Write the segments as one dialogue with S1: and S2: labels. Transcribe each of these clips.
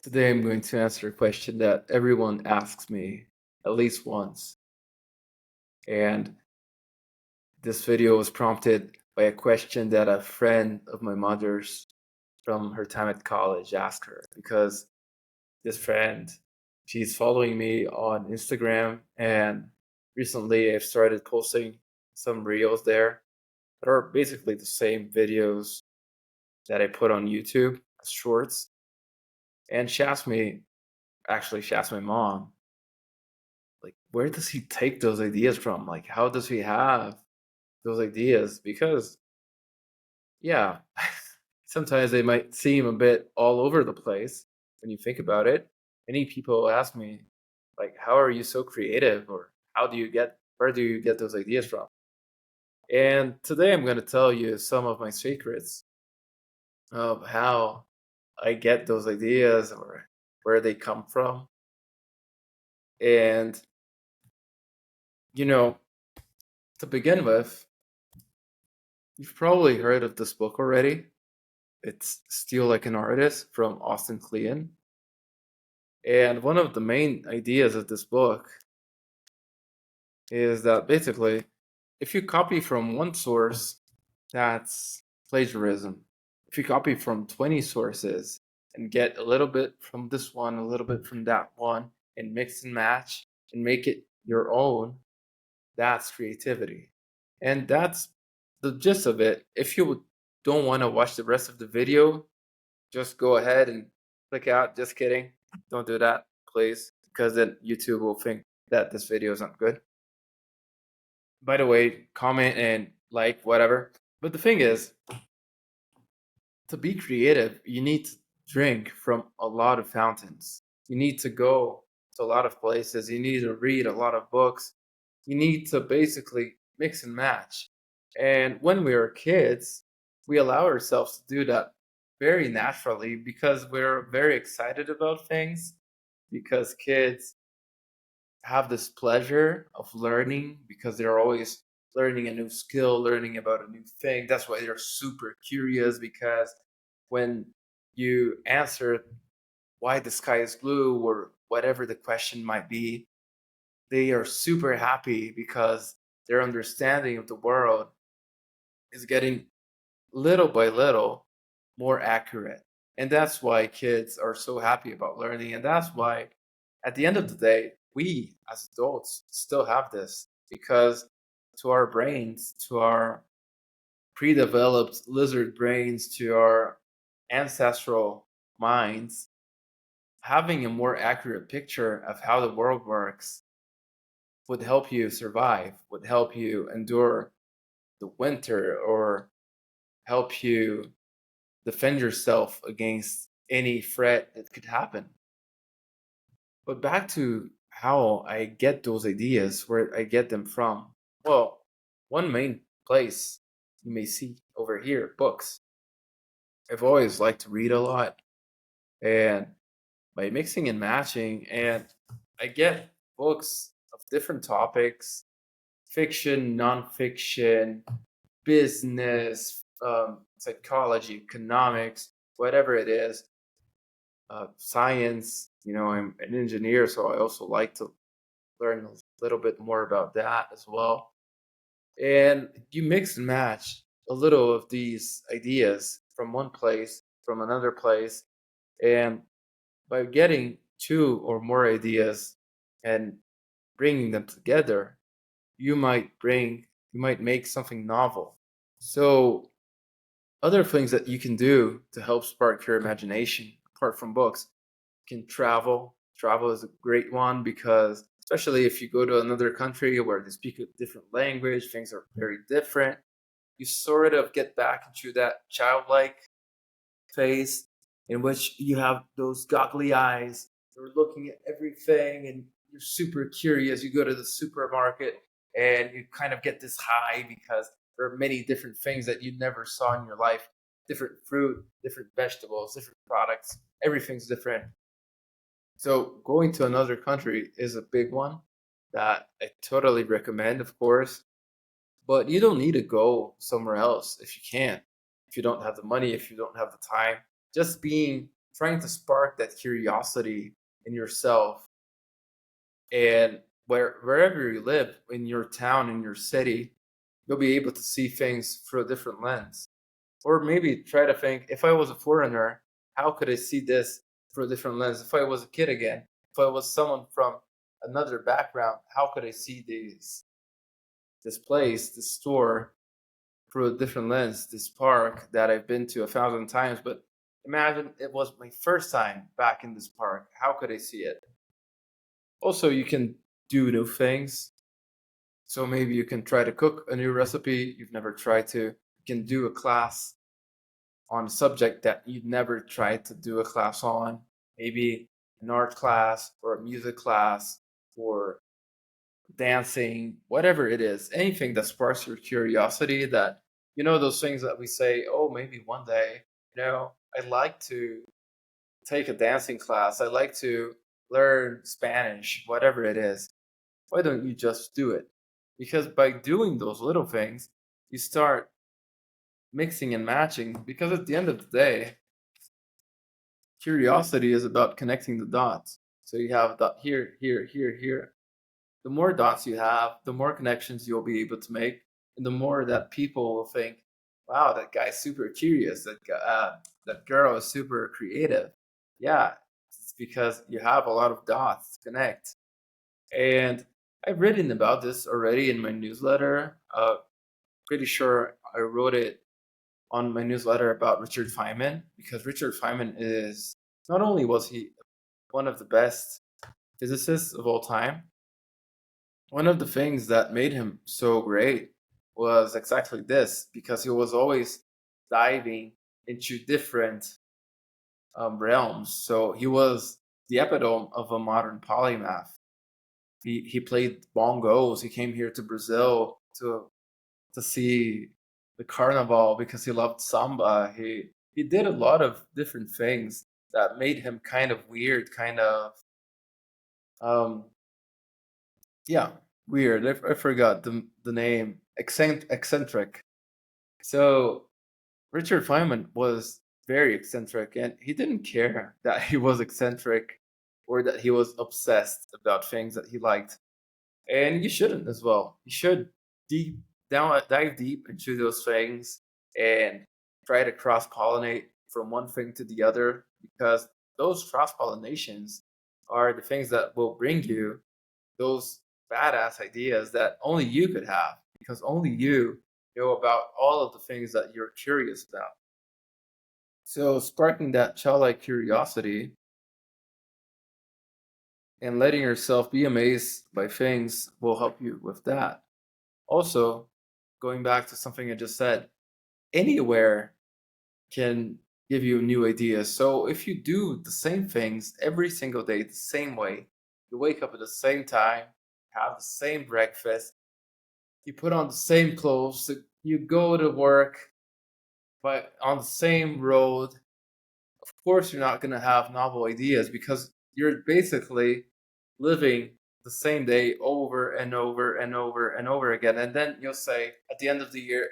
S1: Today I'm going to answer a question that everyone asks me at least once. And this video was prompted by a question that a friend of my mother's from her time at college asked her because this friend, she's following me on Instagram, and recently I've started posting some reels there that are basically the same videos that I put on YouTube as shorts. And she asked my mom, like, where does he take those ideas from? Like, how does he have those ideas? Because, yeah, sometimes they might seem a bit all over the place when you think about it. Many people ask me, like, how are you so creative? Or where do you get those ideas from? And today I'm going to tell you some of my secrets of how I get those ideas or where they come from. And, you know, to begin with, you've probably heard of this book already. It's Steal Like an Artist from Austin Kleon. And one of the main ideas of this book is that basically, if you copy from one source, that's plagiarism. If you copy from 20 sources and get a little bit from this one, a little bit from that one, and mix and match and make it your own, that's creativity. And that's the gist of it. If you don't want to watch the rest of the video, just go ahead and click out. Just kidding. Don't do that, please, because then YouTube will think that this video is not good. By the way, comment and like whatever. But the thing is, to be creative, you need to drink from a lot of fountains. You need to go to a lot of places. You need to read a lot of books. You need to basically mix and match. And when we are kids, we allow ourselves to do that very naturally because we're very excited about things. Because kids have this pleasure of learning because they're always learning a new skill, learning about a new thing. That's why they're super curious because when you answer why the sky is blue or whatever the question might be, they are super happy because their understanding of the world is getting little by little more accurate. And that's why kids are so happy about learning. And that's why, at the end of the day, we as adults still have this because to our brains, to our pre developed lizard brains, to our ancestral minds, having a more accurate picture of how the world works would help you survive, would help you endure the winter, or help you defend yourself against any threat that could happen. But back to how I get those ideas, where I get them from. Well, one main place you may see over here, books. I've always liked to read a lot, and by mixing and matching, and I get books of different topics: fiction, nonfiction, business, psychology, economics, whatever it is, science. I'm an engineer, so I also like to learn a little bit more about that as well. And you mix and match a little of these ideas from one place, from another place, and by getting two or more ideas and bringing them together, you might make something novel. So other things that you can do to help spark your imagination, apart from books, can travel. Travel is a great one because, especially if you go to another country where they speak a different language, things are very different. You sort of get back into that childlike phase in which you have those goggly eyes. You're looking at everything and you're super curious. You go to the supermarket and you kind of get this high because there are many different things that you never saw in your life, different fruit, different vegetables, different products. Everything's different. So going to another country is a big one that I totally recommend, of course. But you don't need to go somewhere else if you can't, if you don't have the money, if you don't have the time. Just being trying to spark that curiosity in yourself. And wherever you live, in your town, in your city, you'll be able to see things through a different lens. Or maybe try to think, if I was a foreigner, how could I see this through a different lens? If I was a kid again, if I was someone from another background, how could I see this place, this store through a different lens, this park that I've been to 1,000 times, but imagine it was my first time back in this park. How could I see it? Also, you can do new things. So maybe you can try to cook a new recipe you've never tried to. You can do a class on a subject that you'd never tried to do a class on. Maybe an art class or a music class or dancing, whatever it is, anything that sparks your curiosity that, those things that we say, oh, maybe one day, I'd like to take a dancing class. I'd like to learn Spanish, whatever it is. Why don't you just do it? Because by doing those little things, you start mixing and matching. Because at the end of the day, curiosity is about connecting the dots. So you have dot here, here, here, here. The more dots you have, the more connections you'll be able to make, and the more that people will think, "Wow, that guy's super curious. That girl is super creative." Yeah, it's because you have a lot of dots to connect. And I've written about this already in my newsletter. Pretty sure I wrote it on my newsletter about Richard Feynman, because Richard Feynman is, not only was he one of the best physicists of all time, one of the things that made him so great was exactly this, because he was always diving into different realms. So he was the epitome of a modern polymath. He played bongos. He came here to Brazil to see the carnival because he loved samba. He did a lot of different things that made him kind of weird, kind of um yeah, weird. I forgot the name. Eccentric. So Richard Feynman was very eccentric, and he didn't care that he was eccentric or that he was obsessed about things that he liked. And you shouldn't as well. You should deep dive deep into those things and try to cross pollinate from one thing to the other, because those cross pollinations are the things that will bring you those badass ideas that only you could have, because only you know about all of the things that you're curious about. So sparking that childlike curiosity and letting yourself be amazed by things will help you with that. Also, going back to something I just said, anywhere can give you new ideas. So if you do the same things every single day the same way, you wake up at the same time, have the same breakfast, you put on the same clothes, you go to work, but on the same road, of course you're not going to have novel ideas, because you're basically living the same day over and over and over and over again. And then you'll say at the end of the year,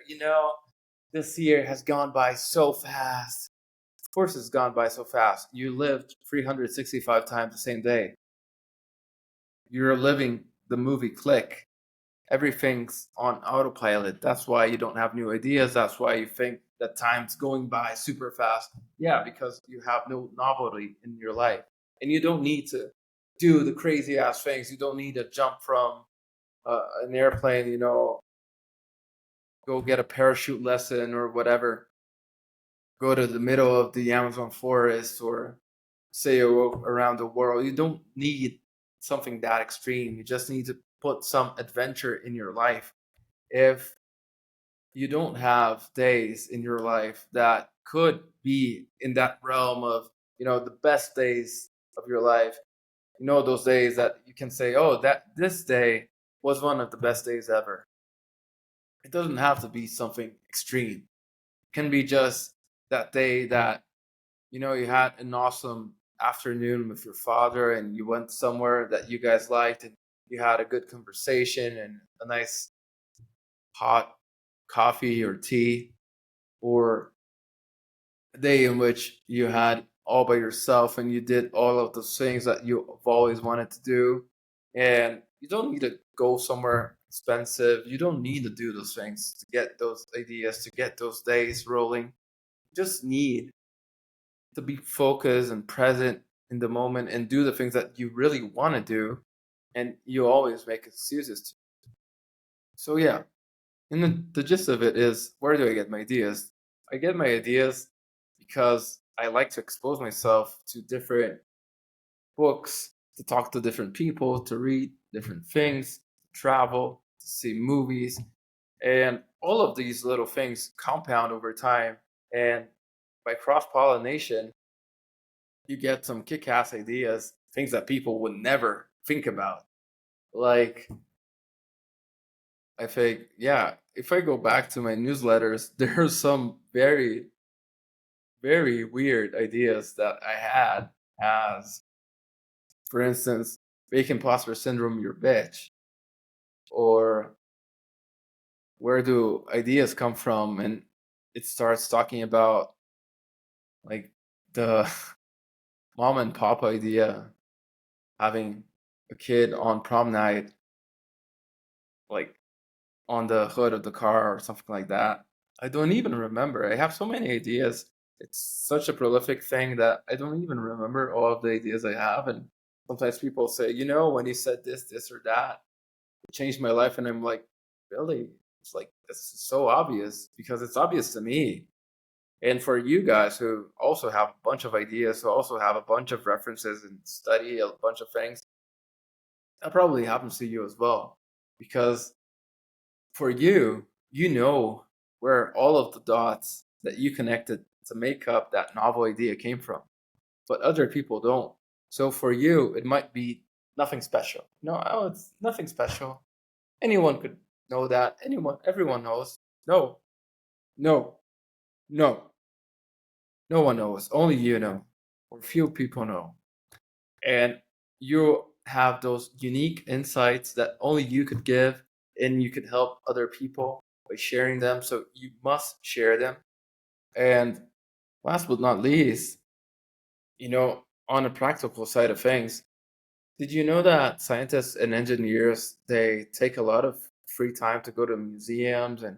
S1: this year has gone by so fast. Of course it's gone by so fast. You lived 365 times the same day. You're living the movie Click. Everything's on autopilot. That's why you don't have new ideas. That's why you think that time's going by super fast. Yeah, because you have no novelty in your life. And you don't need to do the crazy ass things. You don't need to jump from an airplane, go get a parachute lesson or whatever. Go to the middle of the Amazon forest or sail around the world. You don't need something that extreme. You just need to put some adventure in your life. If you don't have days in your life that could be in that realm of, the best days of your life, those days that you can say, oh, that this day was one of the best days ever. It doesn't have to be something extreme. It can be just that day that, you had an awesome afternoon with your father and you went somewhere that you guys liked, and you had a good conversation and a nice hot coffee or tea, or a day in which you had all by yourself and you did all of those things that you've always wanted to do. And you don't need to go somewhere expensive. You don't need to do those things to get those ideas, to get those days rolling. You just need to be focused and present in the moment and do the things that you really want to do. And you always make excuses to. So, yeah, and the gist of it is, where do I get my ideas? I get my ideas because I like to expose myself to different books, to talk to different people, to read different things, travel, to see movies. And all of these little things compound over time. And by cross pollination, you get some kick ass ideas, things that people would never think about. Like, I think, yeah, if I go back to my newsletters, there are some very, very weird ideas that I had, as, for instance, fake imposter syndrome, your bitch, or where do ideas come from? And it starts talking about like the mom and pop idea, having a kid on prom night, like on the hood of the car or something like that. I don't even remember. I have so many ideas. It's such a prolific thing that I don't even remember all of the ideas I have. And sometimes people say, when you said this, or that, it changed my life. And I'm like, really? It's like, this is so obvious because it's obvious to me. And for you guys who also have a bunch of ideas, who also have a bunch of references and study a bunch of things, that probably happens to you as well. Because for you, you know where all of the dots that you connected to make up that novel idea came from, but other people don't. So for you, it might be nothing special. No, oh, it's nothing special. Anyone could know that. Everyone knows. No, no, no. No one knows. Only you know, or few people know. And you have those unique insights that only you could give, and you could help other people by sharing them. So you must share them. And last but not least, on a practical side of things, did you know that scientists and engineers, they take a lot of free time to go to museums and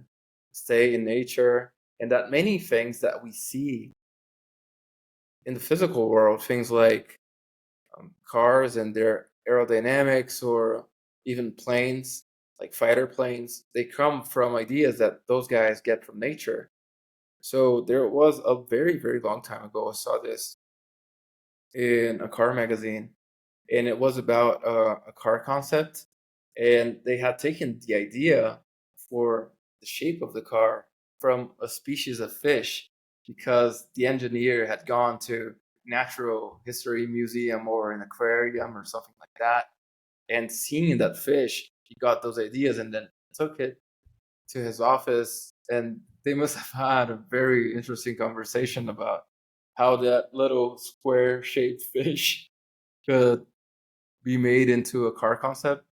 S1: stay in nature, and that many things that we see in the physical world, things like cars and their aerodynamics, or even planes, like fighter planes, they come from ideas that those guys get from nature. So there was a very, very long time ago, I saw this in a car magazine, and it was about a car concept. And they had taken the idea for the shape of the car from a species of fish, because the engineer had gone to natural history museum or an aquarium or something like that, and seeing that fish, he got those ideas and then took it to his office. And they must have had a very interesting conversation about how that little square shaped fish could be made into a car concept.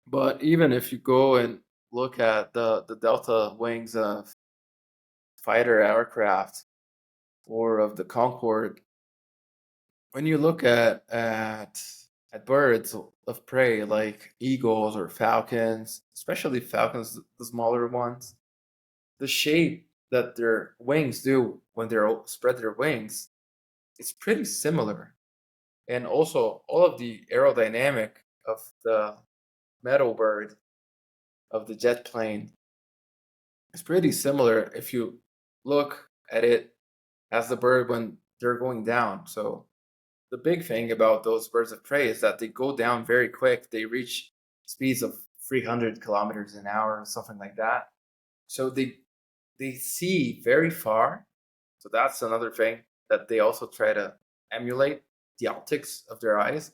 S1: But even if you go and look at the delta wings of fighter aircraft or of the Concorde, when you look at birds of prey like eagles or falcons, especially falcons, the smaller ones, the shape that their wings do when they spread their wings, it's pretty similar. And also all of the aerodynamic of the metal bird, of the jet plane, is pretty similar if you look at it as the bird when they're going down. So the big thing about those birds of prey is that they go down very quick. They reach speeds of 300 kilometers an hour or something like that. So they see very far. So that's another thing that they also try to emulate, the optics of their eyes.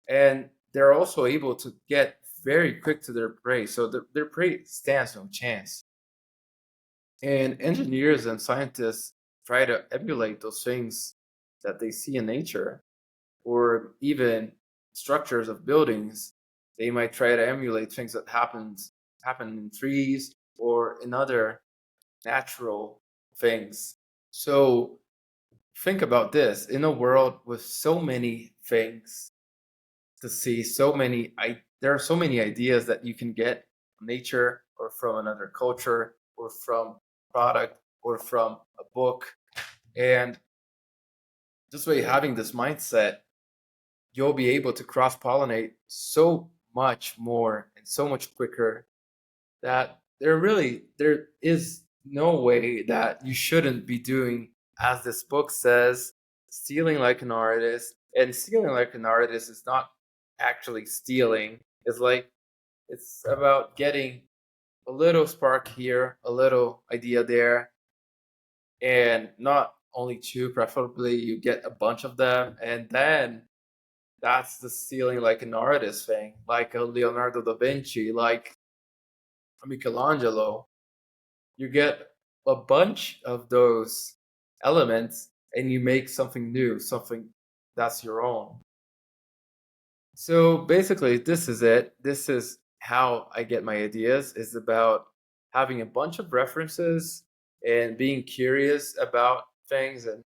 S1: And they're also able to get very quick to their prey. So their prey stands no chance. And engineers and scientists try to emulate those things that they see in nature, or even structures of buildings. They might try to emulate things that happen in trees or in other natural things. So think about this. In a world with so many things to see, there are so many ideas that you can get from nature or from another culture or from product or from a book. And just by having this mindset, you'll be able to cross pollinate so much more and so much quicker that there is no way that you shouldn't be doing as this book says, stealing like an artist. And stealing like an artist is not actually stealing. It's about getting a little spark here, a little idea there, and not only two, preferably you get a bunch of them, and then that's the stealing like an artist thing, like a Leonardo da Vinci, like a Michelangelo. You get a bunch of those elements and you make something new, something that's your own. So basically, this is it. This is how I get my ideas. Is about having a bunch of references and being curious about things and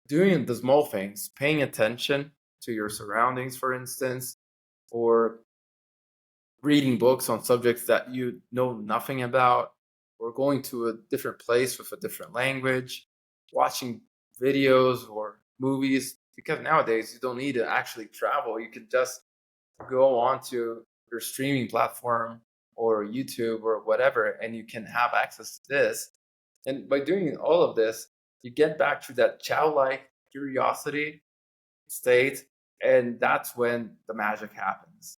S1: doing the small things, paying attention to your surroundings, for instance, or reading books on subjects that you know nothing about, or going to a different place with a different language, watching videos or movies, because nowadays you don't need to actually travel. You can just go onto your streaming platform or YouTube or whatever, and you can have access to this. And by doing all of this, you get back to that childlike curiosity state, and that's when the magic happens.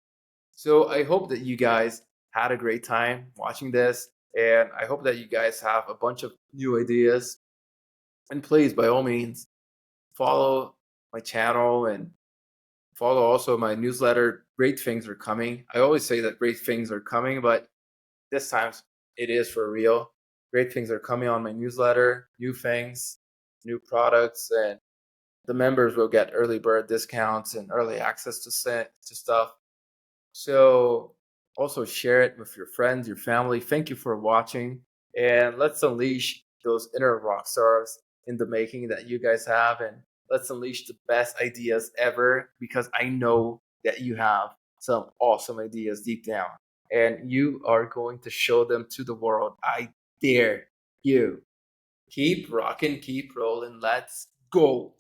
S1: So I hope that you guys had a great time watching this, and I hope that you guys have a bunch of new ideas. And please, by all means, follow my channel and follow also my newsletter. Great things are coming. I always say that great things are coming, but this time it is for real. Great things are coming on my newsletter, new things, new products, and the members will get early bird discounts and early access to stuff. So also share it with your friends, your family. Thank you for watching. And let's unleash those inner rock stars in the making that you guys have. And let's unleash the best ideas ever, because I know that you have some awesome ideas deep down. And you are going to show them to the world. I dare you. Keep rocking, keep rolling. Let's go.